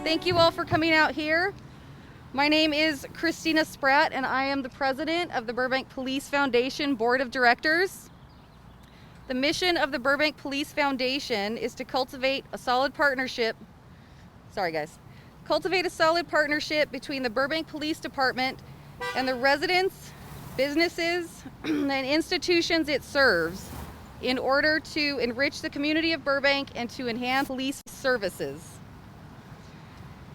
Thank you all for coming out here. My name is Christina Spratt, and I am the president of the Burbank Police Foundation Board of Directors. The mission of the Burbank Police Foundation is to cultivate a solid partnership between the Burbank Police Department and the residents, businesses, and institutions it serves in order to enrich the community of Burbank and to enhance police services.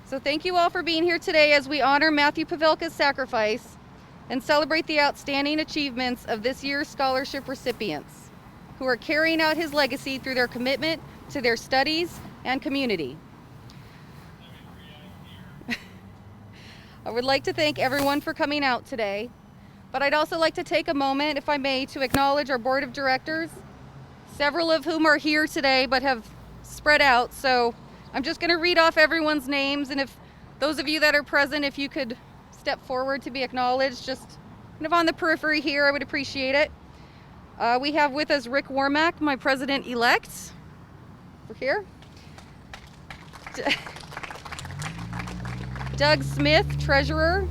So thank you all for being here today as we honor Matthew Pavelka's sacrifice and celebrate the outstanding achievements of this year's scholarship recipients who are carrying out his legacy through their commitment to their studies and community. I would like to thank everyone for coming out today, but I'd also like to take a moment, if I may, to acknowledge our board of directors, several of whom are here today but have spread out. So I'm just going to read off everyone's names, and if those of you that are present, if you could step forward to be acknowledged, just kind of on the periphery here, I would appreciate it. We have with us Rick Warmack, my president-elect. Over here. Doug Smith, treasurer.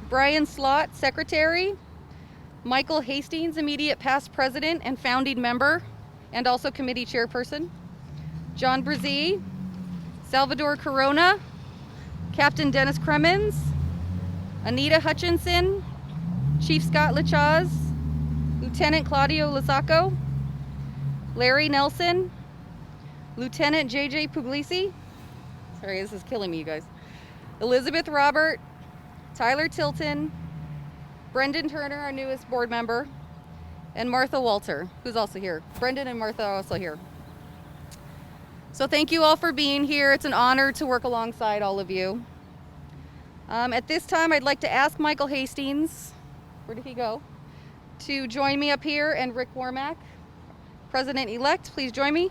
Brian Slott, secretary. Michael Hastings, immediate past president and founding member, and also committee chairperson. John Brzee, Salvador Corona, Captain Dennis Cremens, Anita Hutchinson, Chief Scott Lachaz, Lieutenant Claudio Lasaco, Larry Nelson, Lieutenant JJ Puglisi. Sorry, this is killing me, you guys. Elizabeth Robert, Tyler Tilton, Brendan Turner, our newest board member, and Martha Walter, who's also here. Brendan and Martha are also here. So thank you all for being here. It's an honor to work alongside all of you. At this time, I'd like to ask Michael Hastings, where did he go, to join me up here, and Rick Warmack, president-elect, please join me.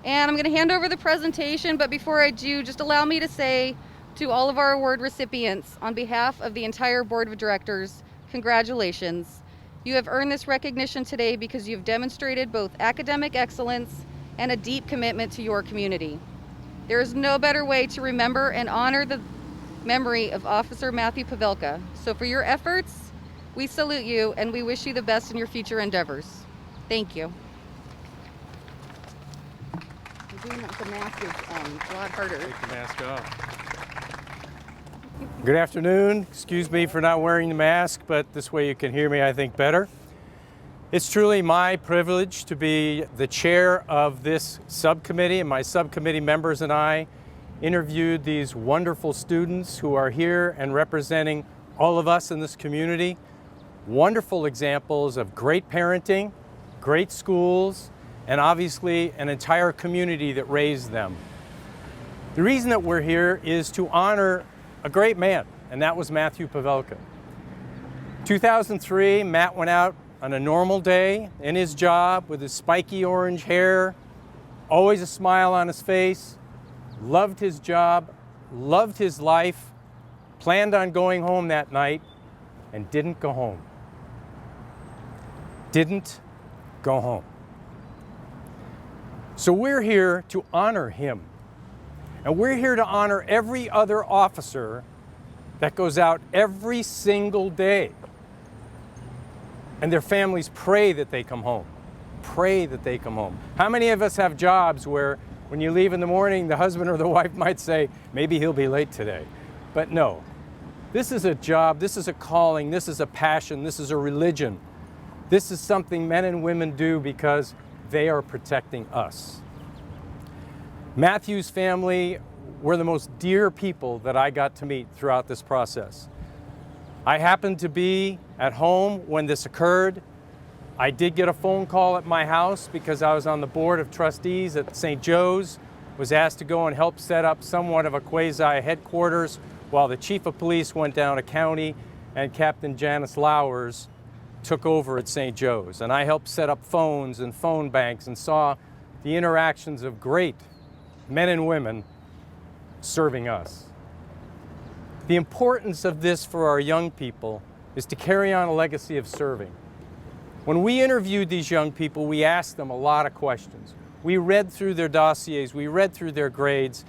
And I'm going to hand over the presentation, but before I do, just allow me to say to all of our award recipients, on behalf of the entire board of directors, congratulations. You have earned this recognition today because you've demonstrated both academic excellence and a deep commitment to your community. There is no better way to remember and honor the memory of Officer Matthew Pavelka. So for your efforts, we salute you and we wish you the best in your future endeavors. Thank you. Doing that with the mask is a lot harder. Take the mask off. Good afternoon. Excuse me for not wearing the mask, but this way you can hear me, I think, better. It's truly my privilege to be the chair of this subcommittee, and my subcommittee members and I interviewed these wonderful students who are here and representing all of us in this community. Wonderful examples of great parenting, great schools, and obviously an entire community that raised them. The reason that we're here is to honor a great man, and that was Matthew Pavelka. 2003, Matt went out on a normal day in his job with his spiky orange hair, always a smile on his face, loved his job, loved his life, planned on going home that night, and didn't go home. Didn't go home. So we're here to honor him. And we're here to honor every other officer that goes out every single day. And their families pray that they come home. Pray that they come home. How many of us have jobs where when you leave in the morning, the husband or the wife might say, maybe he'll be late today? But no, this is a job, this is a calling, this is a passion, this is a religion. This is something men and women do because they are protecting us. Matthew's family were the most dear people that I got to meet throughout this process. I happened to be at home when this occurred. I did get a phone call at my house because I was on the board of trustees at St. Joe's, was asked to go and help set up somewhat of a quasi-headquarters while the chief of police went down to county and Captain Janice Lowers took over at St. Joe's. And I helped set up phones and phone banks and saw the interactions of great men and women serving us. The importance of this for our young people is to carry on a legacy of serving. When we interviewed these young people, we asked them a lot of questions. We read through their dossiers, we read through their grades,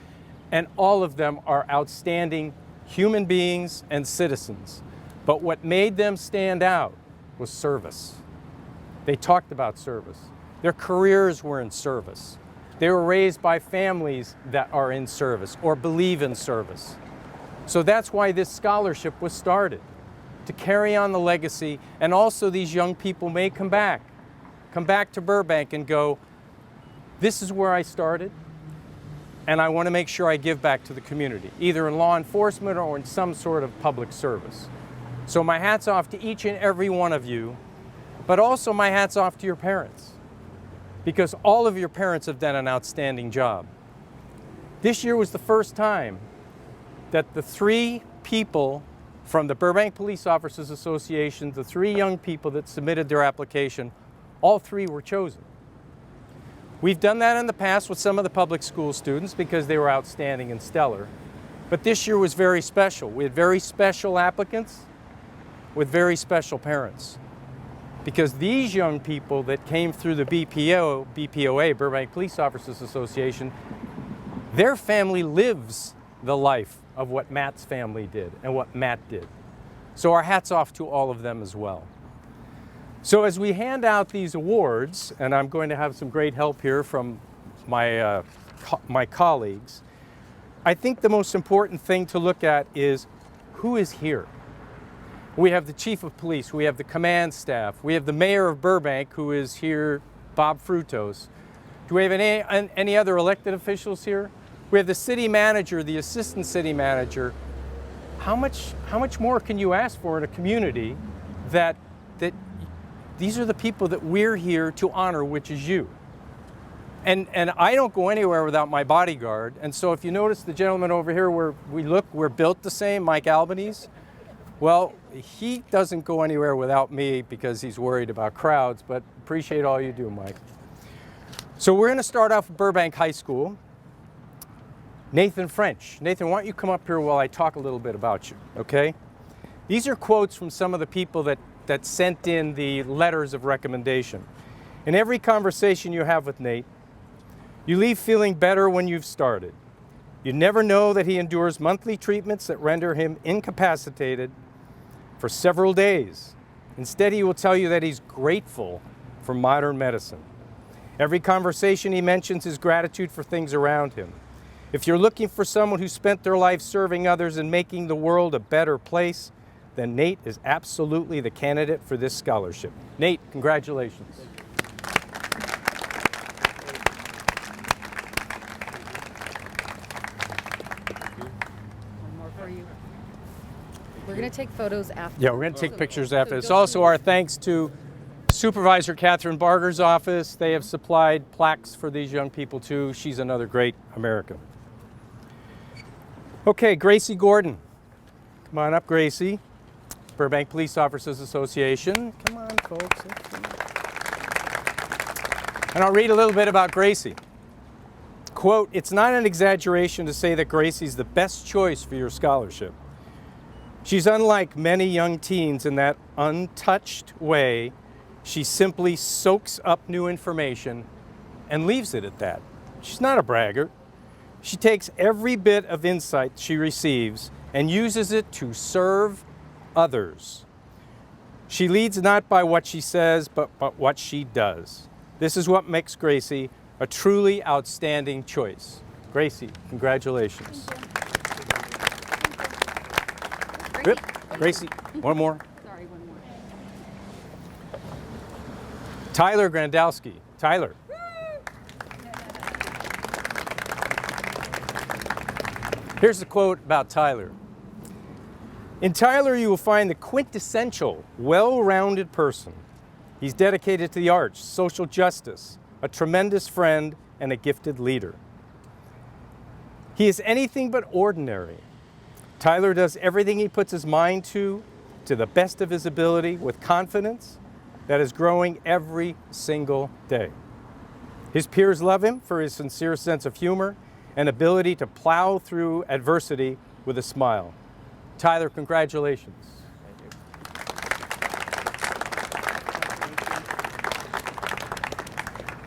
and all of them are outstanding human beings and citizens. But what made them stand out was service. They talked about service. Their careers were in service. They were raised by families that are in service or believe in service. So that's why this scholarship was started, to carry on the legacy, and also these young people may come back to Burbank and go, this is where I started, and I want to make sure I give back to the community, either in law enforcement or in some sort of public service. So my hat's off to each and every one of you, but also my hat's off to your parents, because all of your parents have done an outstanding job. This year was the first time that the 3 people from the Burbank Police Officers Association, the 3 young people that submitted their application, all 3 were chosen. We've done that in the past with some of the public school students because they were outstanding and stellar. But this year was very special. We had very special applicants with very special parents. Because these young people that came through the BPOA, Burbank Police Officers Association, their family lives the life of what Matt's family did and what Matt did. So our hat's off to all of them as well. So as we hand out these awards, and I'm going to have some great help here from my colleagues, I think the most important thing to look at is who is here. We have the Chief of Police, we have the command staff, we have the Mayor of Burbank, who is here, Bob Frutos. Do we have any other elected officials here? We have the city manager, the assistant city manager. How much more can you ask for in a community that these are the people that we're here to honor, which is you. And I don't go anywhere without my bodyguard. And so if you notice the gentleman over here where we're built the same, Mike Albanese. Well, he doesn't go anywhere without me because he's worried about crowds, but appreciate all you do, Mike. So we're going to start off with Burbank High School. Nathan French. Nathan, why don't you come up here while I talk a little bit about you, okay? These are quotes from some of the people that sent in the letters of recommendation. In every conversation you have with Nate, you leave feeling better when you've started. You never know that he endures monthly treatments that render him incapacitated for several days. Instead, he will tell you that he's grateful for modern medicine. Every conversation he mentions his gratitude for things around him. If you're looking for someone who spent their life serving others and making the world a better place, then Nate is absolutely the candidate for this scholarship. Nate, congratulations. One more for you. We're going to take photos after. Yeah, we're going to take pictures after. It's also our thanks to Supervisor Catherine Barger's office. They have supplied plaques for these young people too. She's another great American. Okay, Gracie Gordon. Come on up, Gracie. Burbank Police Officers Association. Come on, folks. And I'll read a little bit about Gracie. Quote, "It's not an exaggeration to say that Gracie's the best choice for your scholarship. She's unlike many young teens in that untouched way. She simply soaks up new information and leaves it at that. She's not a braggart. She takes every bit of insight she receives and uses it to serve others. She leads not by what she says, but what she does. This is what makes Gracie a truly outstanding choice." Gracie, congratulations. Yep. Gracie, one more. Sorry, one more. Tyler Grandowski. Tyler. Here's the quote about Tyler. "In Tyler, you will find the quintessential, well-rounded person. He's dedicated to the arts, social justice, a tremendous friend, and a gifted leader. He is anything but ordinary. Tyler does everything he puts his mind to the best of his ability, with confidence that is growing every single day. His peers love him for his sincere sense of humor and ability to plow through adversity with a smile. Tyler, congratulations."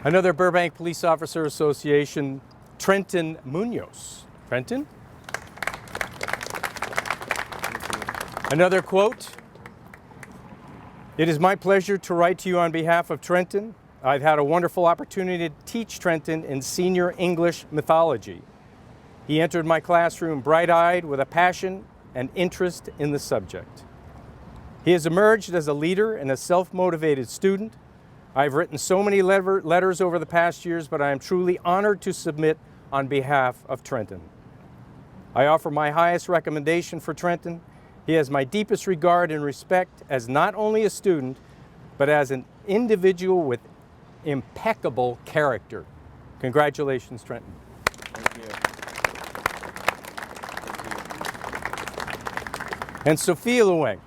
Another Burbank Police Officer Association, Trenton Munoz. Trenton. Another quote. It is my pleasure to write to you on behalf of Trenton. I've had a wonderful opportunity to teach Trenton in senior English mythology. He entered my classroom bright-eyed with a passion and interest in the subject. He has emerged as a leader and a self-motivated student. I've written so many letters over the past years, but I am truly honored to submit on behalf of Trenton. I offer my highest recommendation for Trenton. He has my deepest regard and respect as not only a student, but as an individual with impeccable character. Congratulations, Trenton. Thank you. And Sophia Leweng.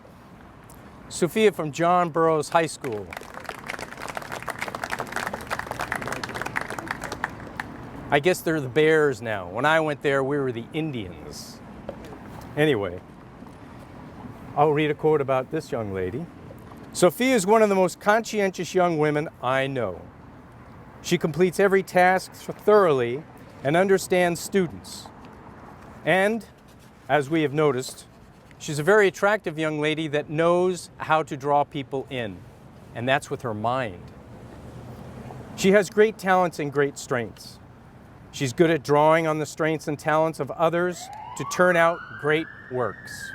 Sophia from John Burroughs High School. I guess they're the Bears now. When I went there, we were the Indians. Anyway, I'll read a quote about this young lady. Sophia is one of the most conscientious young women I know. She completes every task thoroughly and understands students. And, as we have noticed, she's a very attractive young lady that knows how to draw people in, and that's with her mind. She has great talents and great strengths. She's good at drawing on the strengths and talents of others to turn out great works.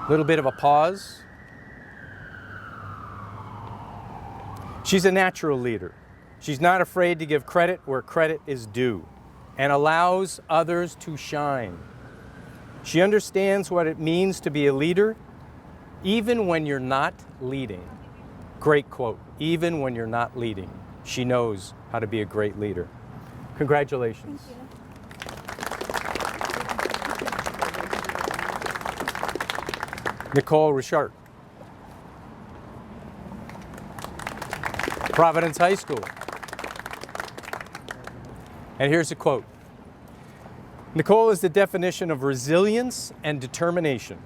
Little bit of a pause. She's a natural leader. She's not afraid to give credit where credit is due and allows others to shine. She understands what it means to be a leader, even when you're not leading. Great quote. Even when you're not leading, she knows how to be a great leader. Congratulations. Thank you. Nicole Richard. Providence High School. And here's a quote. Nicole is the definition of resilience and determination.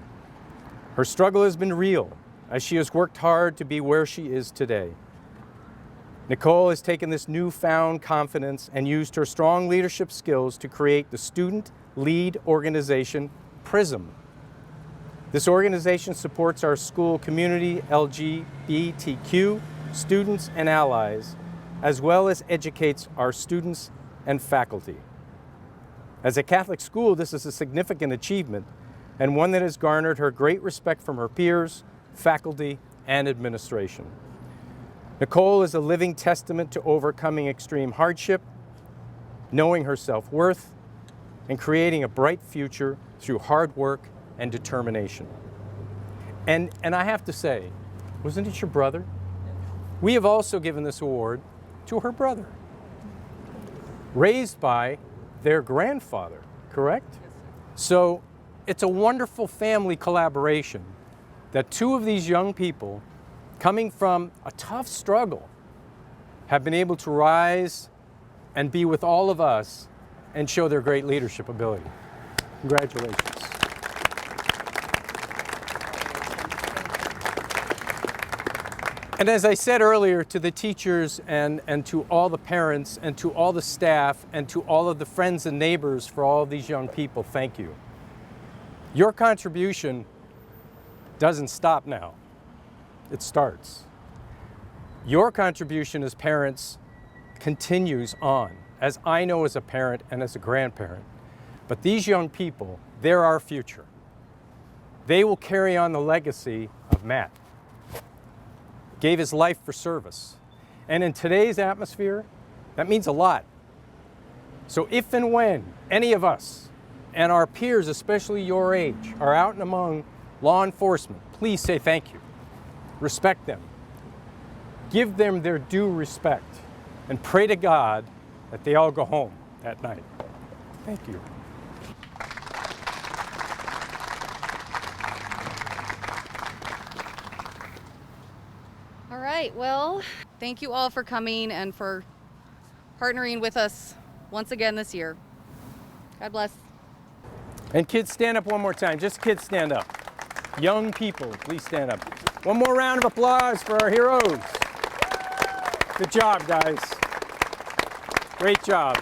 Her struggle has been real as she has worked hard to be where she is today. Nicole has taken this newfound confidence and used her strong leadership skills to create the student lead organization, PRISM. This organization supports our school community, LGBTQ, students and allies, as well as educates our students and faculty. As a Catholic school, this is a significant achievement and one that has garnered her great respect from her peers, faculty, and administration. Nicole is a living testament to overcoming extreme hardship, knowing her self-worth, and creating a bright future through hard work and determination. And I have to say, wasn't it your brother? We have also given this award to her brother, raised by their grandfather, correct? So it's a wonderful family collaboration that two of these young people, coming from a tough struggle, have been able to rise and be with all of us and show their great leadership ability. Congratulations. And as I said earlier, to the teachers and to all the parents and to all the staff and to all of the friends and neighbors for all of these young people, thank you. Your contribution doesn't stop now. It starts. Your contribution as parents continues on, as I know as a parent and as a grandparent. But these young people, they're our future. They will carry on the legacy of Matt. Gave his life for service. And in today's atmosphere, that means a lot. So if and when any of us and our peers, especially your age, are out and among law enforcement, please say thank you. Respect them. Give them their due respect and pray to God that they all go home that night. Thank you. All right, well, thank you all for coming and for partnering with us once again this year. God bless. And kids, stand up one more time. Just kids, stand up. Young people, please stand up. One more round of applause for our heroes. Good job, guys. Great job.